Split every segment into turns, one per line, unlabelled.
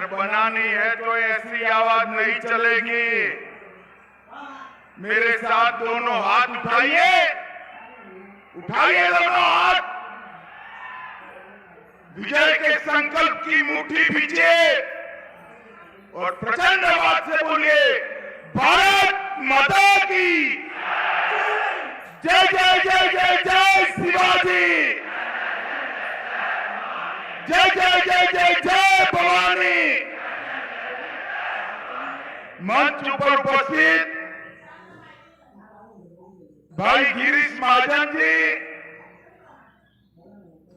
अगर बनानी है तो ऐसी आवाज नहीं चलेगी। मेरे साथ दोनों हाथ उठाइए, उठाइए दोनों हाथ, विजय के संकल्प की मुट्ठी भीजिए और प्रचंड आवाज से बोलिए, भारत माता की जय जय जय जय जय शिवाजी, जय जय जय जय जय भवानी। मंच पर उपस्थित भाई गिरीश महाजन जी,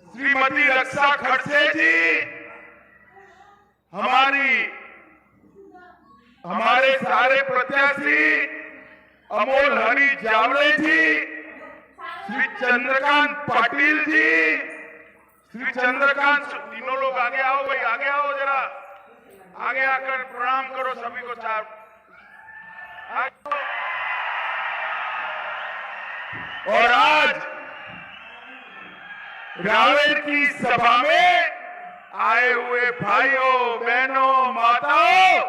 श्रीमती रक्षा खड़से जी, हमारे सारे प्रत्याशी अमोल हरि जावड़े जी, श्री चंद्रकांत पाटिल जी, श्री चंद्रकांत, तीनों लोग आगे आओ भाई, आगे आओ, जरा आगे आकर प्रणाम करो सभी को। चार और आज रावेर की सभा में आए हुए भाइयों बहनों माताओं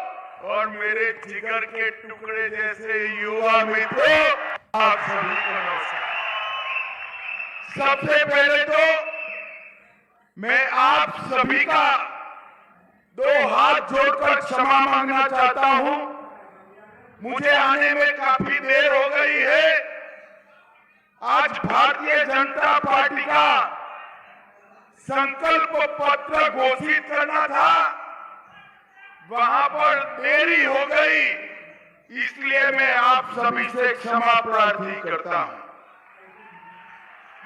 और मेरे जिगर के टुकड़े जैसे युवा मित्रों, आप सभी को नमस्कार। सबसे पहले तो मैं आप सभी का दो हाथ जोड़कर क्षमा मांगना चाहता हूं। मुझे आने में काफी देर हो गई है। आज भारतीय जनता पार्टी का संकल्प पत्र घोषित करना था, वहां पर देरी हो गई, इसलिए मैं आप सभी से क्षमा प्रार्थी करता हूं।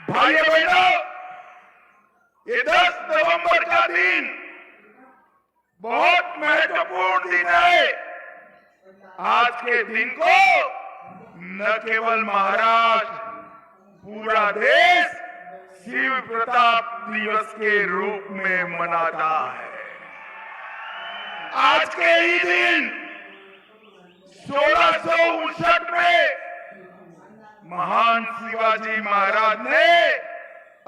भाइयों बहनों, ये 10 नवंबर का दिन बहुत महत्वपूर्ण दिन है। आज के दिन को न केवल महाराष्ट्र, पूरा देश शिव प्रताप दिवस के रूप में मनाता है। आज के ही दिन 1659 में महान शिवाजी महाराज ने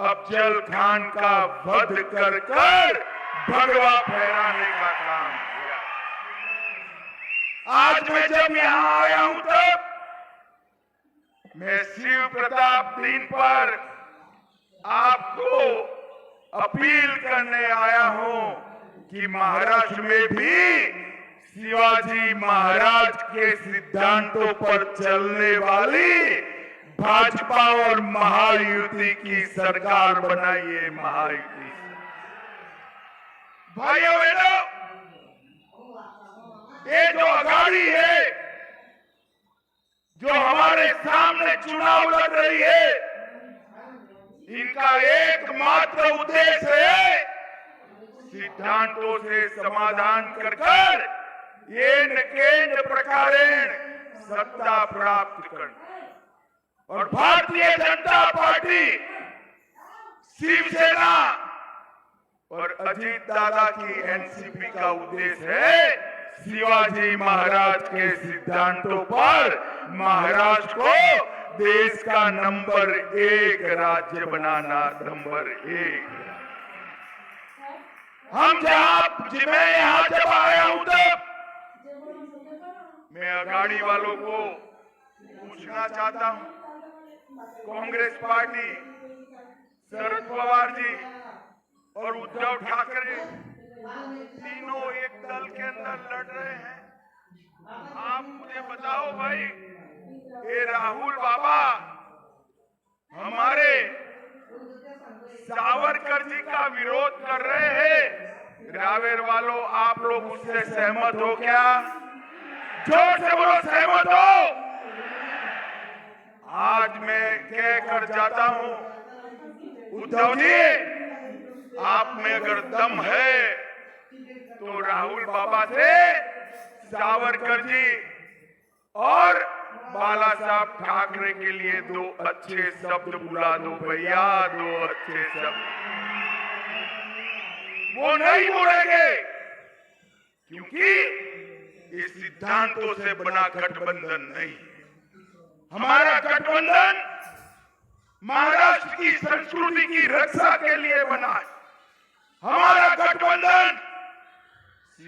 अफजल खान का वध कर भगवा फहराने का काम किया। आज मैं जब यहां आया हूं तब मैं शिव प्रताप दिन पर आपको अपील करने आया हूं कि महाराष्ट्र में भी शिवाजी महाराज के सिद्धांतों पर चलने वाली भाजपा और महायुति की सरकार बनाइए। महायुति भाइयों बहनों, ये जो अघाड़ी है, जो हमारे सामने चुनाव लड़ रही है, इनका एकमात्र उद्देश्य है सिद्धांतों से समाधान कर येन केंद्र प्रकारेण सत्ता प्राप्त करना। और भारतीय जनता पार्टी, शिवसेना और अजीत दादा की एनसीपी का उद्देश्य है शिवाजी महाराज के सिद्धांतों पर महाराष्ट्र को देश का नंबर 1 राज्य बनाना। नंबर 1। मैं यहां जब आया हूं तब मैं अघाड़ी वालों को पूछना चाहता हूं, कांग्रेस पार्टी, शरद पवार जी और उद्धव ठाकरे तीनों एक दल के अंदर लड़ रहे हैं। आप मुझे बताओ भाई, ये राहुल बाबा हमारे सावरकर जी का विरोध कर रहे हैं। रावेर वालों, आप लोग उससे सहमत हो क्या? जोर से बोलो, सहमत हो? आज मैं कह कर जाता हूं, उद्धव जी, आप में अगर दम है तो राहुल बाबा से सावरकर जी और बाला साहब ठाकरे के लिए 2 अच्छे शब्द बुला दो भैया, 2 अच्छे शब्द। वो नहीं बोलेंगे क्योंकि ये सिद्धांतों से बना गठबंधन नहीं। हमारा गठबंधन महाराष्ट्र की संस्कृति की रक्षा के लिए बना है। हमारा गठबंधन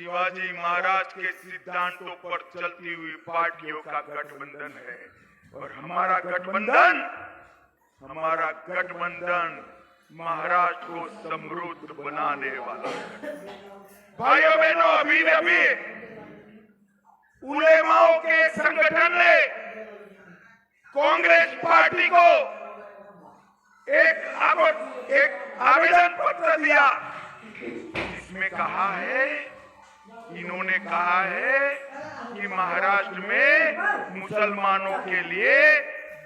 शिवाजी महाराज के सिद्धांतों पर चलती हुई पार्टियों का गठबंधन है और हमारा गठबंधन महाराष्ट्र को समृद्ध बनाने वाला है। भाइयों बहनों, अभी उलेमाओं के संगठन ने कांग्रेस पार्टी को एक आवेदन पत्र दिया। इसमें इन्होंने कहा है कि महाराष्ट्र में मुसलमानों के लिए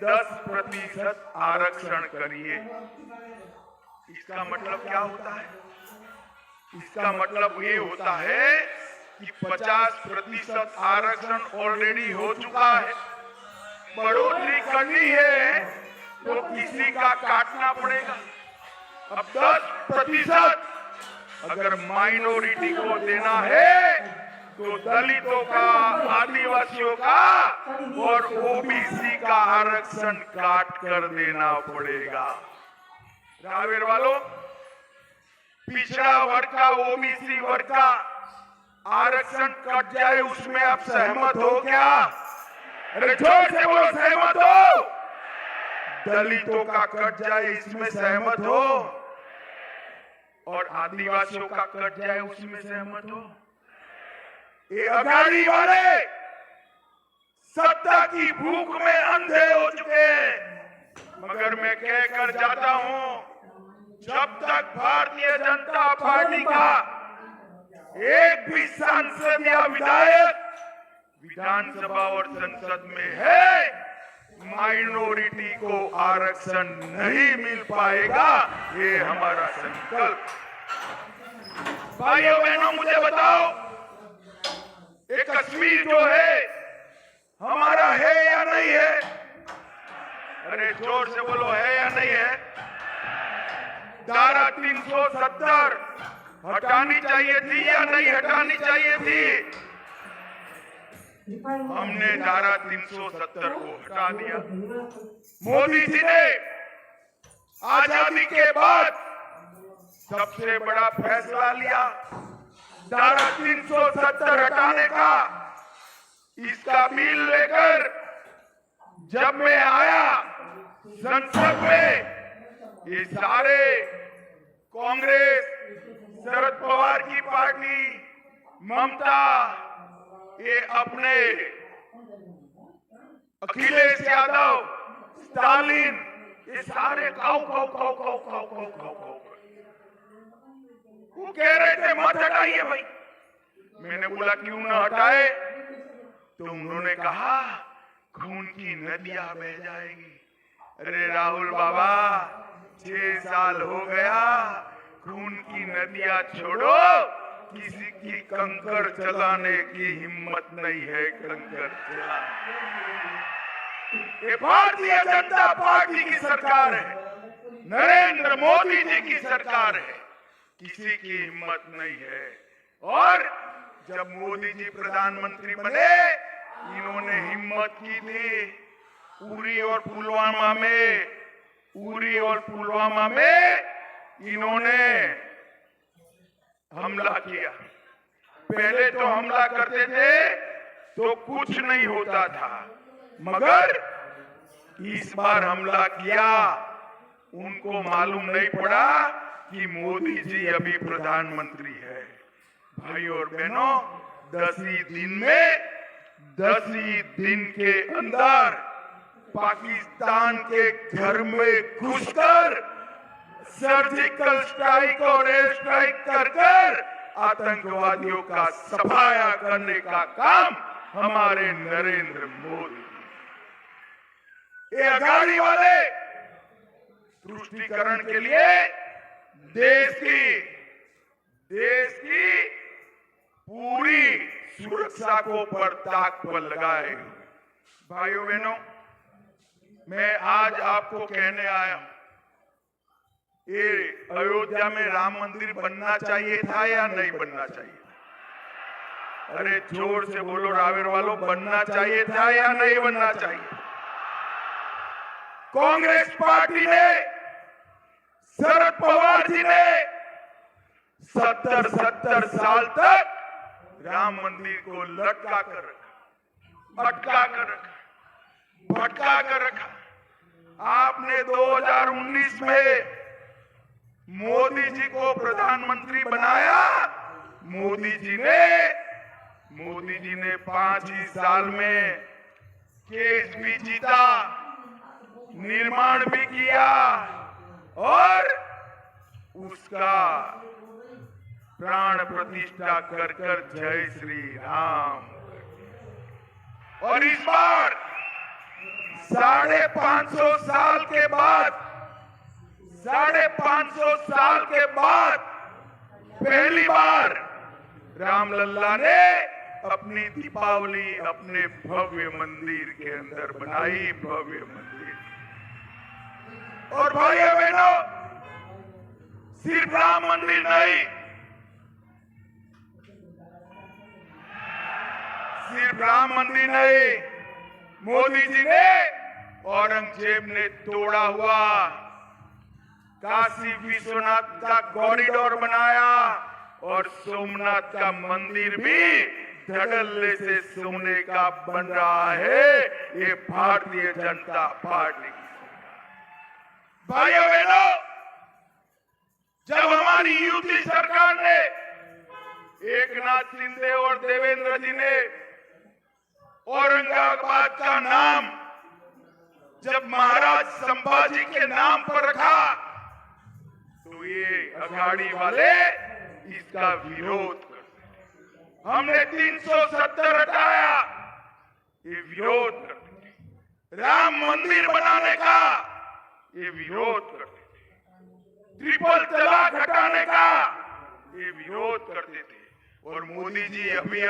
10% आरक्षण करिए। इसका मतलब क्या होता है? इसका मतलब ये होता है कि 50% आरक्षण ऑलरेडी हो चुका है, बढ़ोतरी करनी है तो किसी का काटना पड़ेगा। अब 10% अगर माइनॉरिटी को देना है तो दलितों का, आदिवासियों का और ओबीसी का आरक्षण काट कर देना पड़ेगा। रावेर वालों, पिछड़ा वर्ग का, ओबीसी वर्ग का आरक्षण कट जाए, उसमें आप सहमत हो क्या? अरे जोर से बोलो, सहमत हो? दलितों का कट जाए, इसमें सहमत हो? और आदिवासियों का कट जाए, उसमें सहमत हो? ये अघाड़ी वाले सत्ता की भूख में अंधे हो चुके हैं। मगर मैं कहकर जाता हूं, जब तक भारतीय जनता पार्टी का एक भी सांसद या विधायक विधानसभा और संसद में है, माइनॉरिटी को आरक्षण नहीं मिल पाएगा। ये हमारा संकल्प। भाइयों बहनों, मुझे बताओ, ये कश्मीर जो है हमारा है या नहीं है? अरे जोर से बोलो, है या नहीं है? धारा 370 हटानी चाहिए थी या नहीं हटानी चाहिए थी? हमने धारा 370 को हटा दिया। मोदी जी ने आजादी के बाद सबसे बड़ा फैसला लिया, धारा 370 हटाने का। इसका बिल लेकर जब मैं आया संसद में, ये सारे कांग्रेस, शरद पवार की पार्टी, ममता, ये अपने अखिलेश यादव, स्टालिन, ये सारे काऊ वो कह रहे थे मत हटाइए भाई। मैंने बोला क्यों ना हटाए? तो उन्होंने कहा खून की नदियां बह जाएगी। अरे राहुल बाबा, 6 साल हो गया, खून की नदियां छोड़ो, किसी की कंकड़ चलाने की हिम्मत नहीं है कंकड़ चलाने। ये भारतीय जनता पार्टी की सरकार है, नरेंद्र मोदी जी की सरकार है, किसी की हिम्मत नहीं है। और जब मोदी जी प्रधानमंत्री बने, इन्होंने हिम्मत की थी उरी और पुलवामा में इन्होंने हमला किया। पहले तो हमला करते थे तो कुछ नहीं होता था, मगर इस बार हमला किया, उनको मालूम नहीं पड़ा कि मोदी जी अभी प्रधानमंत्री है। भाइयों और बहनों, 10 ही दिन के अंदर पाकिस्तान के घर में घुसकर सर्जिकल स्ट्राइक और एयर स्ट्राइक कर आतंकवादियों का सफाया करने का काम हमारे नरेंद्र मोदी। ये अघाड़ी वाले तुष्टीकरण के लिए देश की पूरी सुरक्षा को पर ताक पर लगाए। भाइयों बहनों, मैं आज आपको कहने आया हूं, ये अयोध्या में राम मंदिर बनना चाहिए था या नहीं बनना चाहिए? अरे जोर से बोलो रावेर वालों, बनना चाहिए था या नहीं बनना चाहिए? कांग्रेस पार्टी ने, शरद पवार जी ने 70 साल तक राम मंदिर को लटका कर रखा, अटका कर रखा, भटका कर रखा। आपने 2019 में मोदी जी को प्रधानमंत्री बनाया। मोदी जी ने 5 ही साल में केस भी जीता, निर्माण भी किया और उसका प्राण प्रतिष्ठा कर कर जय श्री राम। और इस बार 550 साल के बाद 550 साल के बाद पहली बार रामलल्ला ने अपनी दीपावली अपने भव्य मंदिर के अंदर बनाई, भव्य मंदिर। और भाइयों बहनों, सिर्फ राम मंदिर नहीं, सिर्फ राम मंदिर नहीं, मोदी जी ने औरंगजेब ने तोड़ा हुआ काशी विश्वनाथ का कॉरिडोर बनाया और सोमनाथ का मंदिर भी धड़ल्ले से सोने का बन रहा है। ये भारतीय जनता पार्टी। भाइयों बहनों, जब हमारी यूपी सरकार ने एकनाथ शिंदे और देवेंद्र जी ने औरंगाबाद का नाम जब महाराज संभाजी के नाम पर रखा तो ये अघाड़ी वाले इसका विरोध करते। हमने 370 हटाया, ये विरोध करते थे। राम मंदिर बनाने का ये विरोध करते थे। ट्रिपल तलाक हटाने का ये विरोध करते थे। और मोदी जी अभी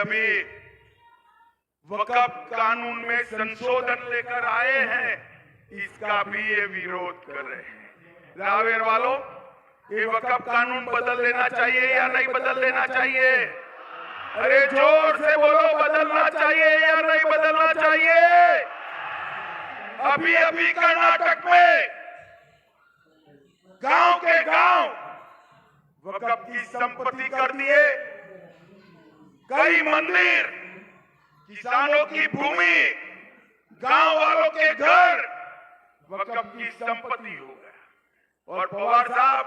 वक्फ कानून में संशोधन लेकर आए हैं, इसका भी ये विरोध कर रहे हैं। रावेर वालों, ये वक्फ कानून बदल लेना चाहिए या नहीं बदल लेना चाहिए? अरे जोर से बोलो, बदलना चाहिए या नहीं बदलना चाहिए? अभी कर्नाटक में गांव के गांव वक्फ की संपत्ति कर दिए। कई मंदिर, किसानों की भूमि, गांव वालों के घर वक्फ की संपत्ति हो गया। और पवार साहब,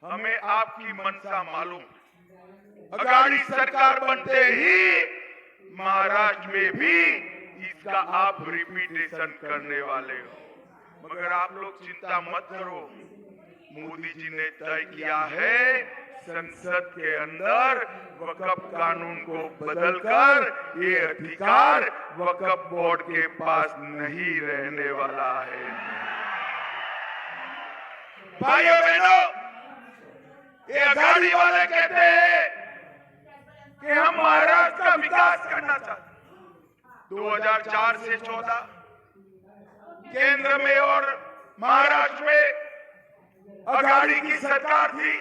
हमें आपकी मंशा मालूम है। अघाड़ी सरकार बनते ही महाराष्ट्र में भी इसका आप रिपीटेशन करने वाले हो। मगर आप लोग चिंता मत करो, मोदी जी ने तय किया है संसद के अंदर वक्फ कानून को बदलकर ये अधिकार वक्फ बोर्ड के पास नहीं रहने वाला है। भाइयों बहनों, ये अघाड़ी वाले कहते हैं कि हम महाराष्ट्र का विकास करना चाहते हैं। 2004 से 14 केंद्र में और महाराष्ट्र में अघाड़ी की सरकार थी।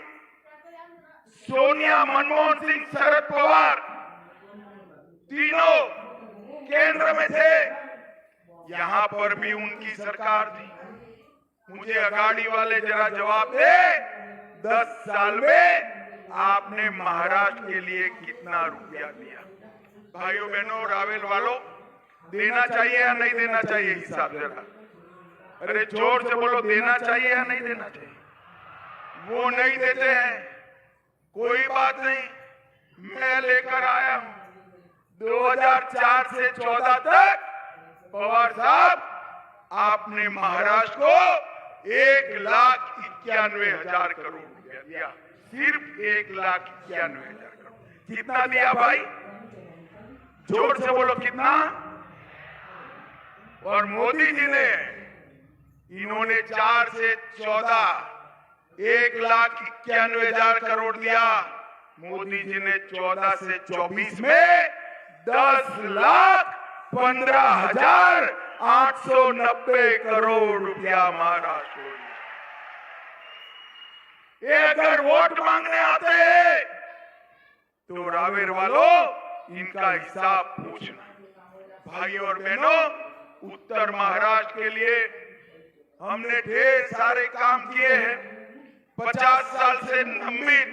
सोनिया, मनमोहन सिंह, शरद पवार तीनों केंद्र में थे। यहां पर भी उनकी सरकार थी। मुझे अघाड़ी वाले जरा जवाब दे, 10 साल में आपने महाराष्ट्र के लिए कितना रुपया दिया? भाइयों बहनों, रावेल वालों, देना चाहिए या नहीं देना चाहिए? हिसाब जरा, अरे जोर से बोलो, देना चाहिए या नहीं देना चाहिए? वो नहीं देते हैं, कोई बात नहीं, मैं लेकर आया हूं। 2004 से 14 तक पवार साहब, आपने महाराष्ट्र को 1,91,000 करोड़ रुपया दिया। सिर्फ 1,91,000 करोड़। कितना दिया भाई? जोर से बोलो, कितना? और मोदी जी ने, इन्होंने 4 से 14 1,91,000 करोड़ दिया। मोदी जी ने 14 से 24 में 10,15,890 करोड़ रुपया महाराष्ट्र को दिया। ये अगर वोट मांगने आते हैं तो रावेर वालों, इनका हिसाब पूछना। भाइयों और बहनों, उत्तर महाराष्ट्र के लिए हमने ढेर सारे काम किए हैं। 50 साल से लंबित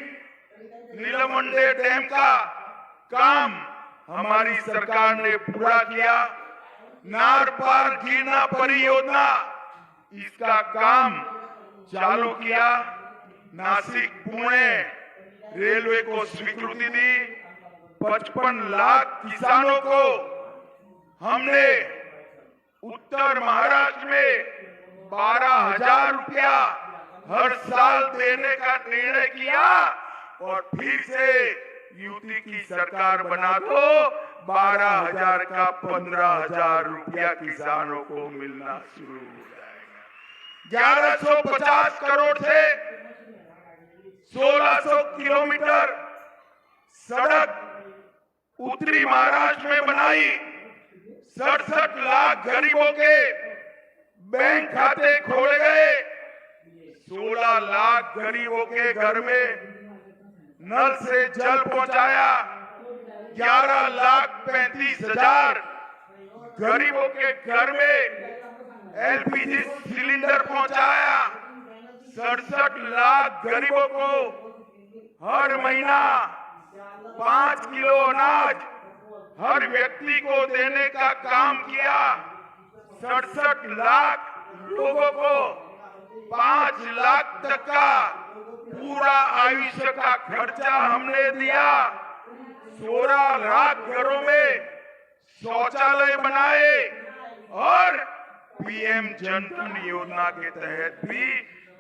नीलमंडे डैम का काम हमारी सरकार ने पूरा किया। नार पार गिरना परियोजना, इसका काम चालू किया। नासिक पुणे रेलवे को स्वीकृति दी। 55 लाख किसानों को हमने उत्तर महाराष्ट्र में 12,000 रुपया हर साल देने का निर्णय किया और फिर से यूपी की सरकार बना दो 12,000 का 15,000 रुपया किसानों को मिलना शुरू हो जाएगा। 1150 करोड़ से 1600 किलोमीटर सड़क उत्तरी महाराष्ट्र में बनाई। 67 लाख गरीबों के बैंक खाते खोले गए। 16 लाख गरीबों के घर में नल से जल पहुंचाया। 11,35,000 गरीबों के घर में एलपीजी सिलेंडर पहुंचाया। 67 लाख गरीबों को हर महीना 5 किलो अनाज हर व्यक्ति को देने का काम किया। 67 लाख लोगों को 5 लाख तक का पूरा आयुष्य का खर्चा हमने दिया। 16 लाख घरों में शौचालय बनाए और पीएम जनधन योजना के तहत भी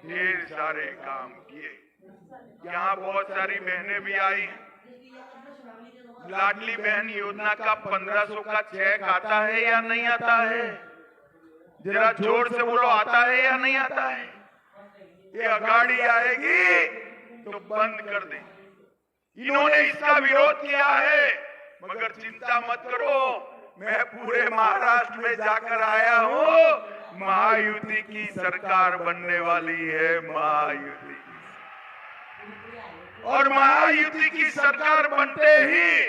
ढेर सारे काम किए। यहाँ बहुत सारी बहनें भी आई हैं। लाडली बहन योजना का 1500 का चेक आता है या नहीं आता है? जरा जोर से बोलो, आता है या नहीं आता है? ये अगाड़ी आएगी तो बंद कर दे। इन्होंने इसका विरोध किया है, मगर चिंता मत करो, मैं पूरे महाराष्ट्र में जाकर आया हूँ। महायुति की सरकार बनने वाली है, महायुति। और महायुति की सरकार बनते ही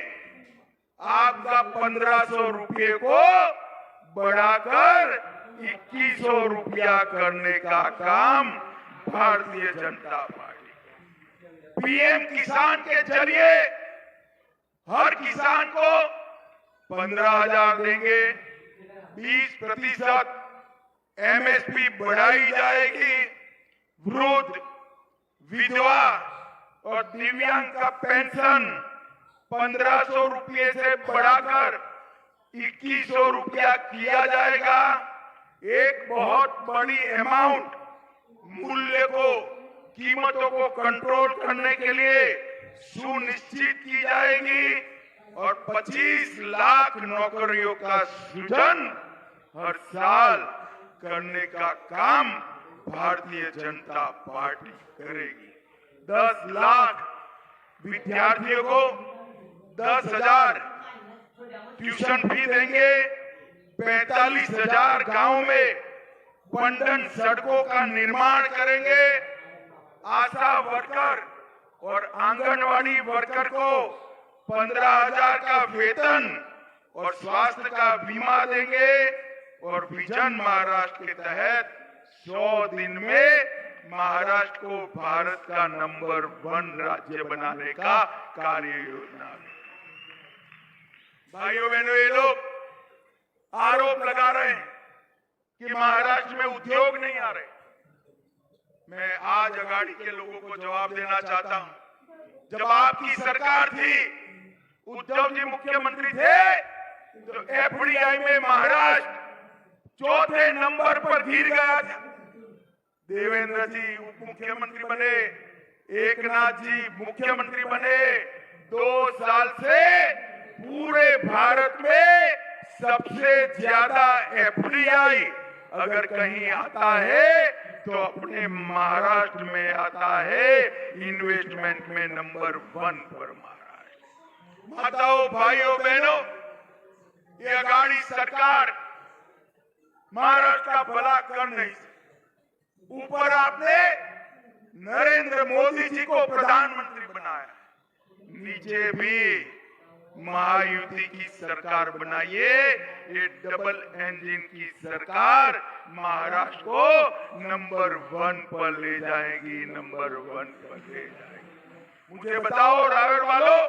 आपका 1500 रुपये को बढ़ाकर 2100 रुपया करने का काम भारतीय जनता पार्टी। पीएम किसान के जरिए हर किसान को 15,000 देंगे। 20% एमएसपी बढ़ाई जाएगी। वृद्ध, विधवा और दिव्यांग का पेंशन 1500 रुपये से बढ़ाकर 2100 रुपया किया जाएगा। एक बहुत बड़ी अमाउंट मूल्य को, कीमतों को कंट्रोल करने के लिए सुनिश्चित की जाएगी और 25 लाख नौकरियों का सृजन हर साल करने का काम भारतीय जनता पार्टी करेगी। 10 लाख विद्यार्थियों को 10,000 ट्यूशन फी देंगे। 45,000 गांव में बंडन सड़कों का निर्माण करेंगे। आशा वर्कर और आंगनवाड़ी वर्कर को 15,000 का वेतन और स्वास्थ्य का बीमा देंगे और विजन महाराष्ट्र के तहत 100 दिन में महाराष्ट्र को भारत का नंबर 1 राज्य बनाने का कार्य योजना। भाइयों बहनों, ये लोग आरोप लगा रहे हैं कि महाराष्ट्र में उद्योग नहीं आ रहे। मैं आज अगाड़ी के लोगों को जवाब देना चाहता हूं। जब आपकी सरकार थी, उद्धव जी मुख्यमंत्री थे, तो एफडीआई में महाराष्ट्र 4थे नंबर पर गिर गया था। देवेंद्र जी उप मुख्यमंत्री बने, एकनाथ जी मुख्यमंत्री बने। 2 साल से पूरे भारत में सबसे ज्यादा एफडीआई अगर कहीं आता है तो अपने महाराष्ट्र में आता है। इन्वेस्टमेंट में नंबर 1 पर महाराष्ट्र। माताओं, भाइयों, बहनों, ये अगाड़ी सरकार महाराष्ट्र का भला कर नहीं सकती। ऊपर आपने नरेंद्र मोदी जी को प्रधानमंत्री बनाया, नीचे भी महायुति की सरकार बनाइए। ये डबल इंजन की सरकार महाराष्ट्र को नंबर 1 पर ले जाएगी, नंबर 1 पर ले जाएगी। मुझे बताओ रावेर वालों,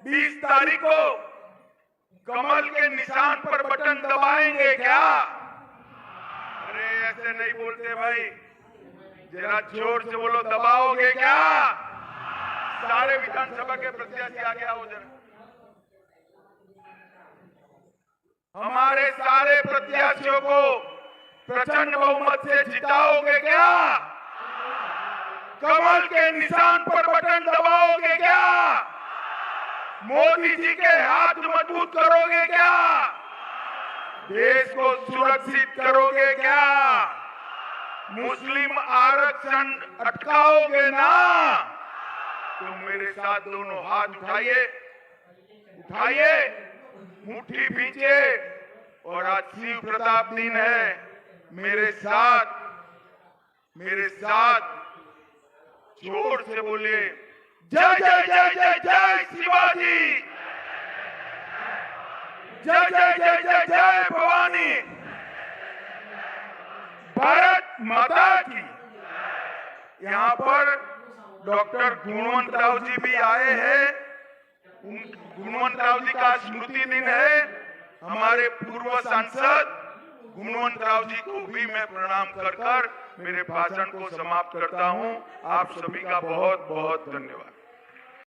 20 तारीख को कमल के निशान पर बटन दबाएंगे क्या? अरे ऐसे नहीं बोलते भाई, जरा जोर से बोलो, दबाओगे क्या? सारे विधानसभा के प्रत्याशी आगे आओ जरा। हमारे सारे प्रत्याशियों को प्रचंड बहुमत से जिताओगे क्या? कमल के निशान पर बटन दबाओगे क्या? मोदी जी के हाथ मजबूत करोगे क्या? देश को सुरक्षित करोगे क्या? मुस्लिम आरक्षण अटकाओगे ना? तो मेरे साथ दोनों हाथ उठाइए, उठाइए, मुट्ठी भींचे, और आज शिव प्रताप दिन है। मेरे साथ जोर से बोलिए, जय जय जय जय जय शिवाजी, जय जय जय जय जय भवानी, भारत माता की। यहाँ पर डॉक्टर गुणवंत राव जी भी आए हैं। गुणवंत राव जी का स्मृति दिन है। हमारे पूर्व सांसद गुणवंत राव जी को भी मैं प्रणाम कर मेरे भाषण को समाप्त करता हूं। आप सभी का बहुत बहुत धन्यवाद।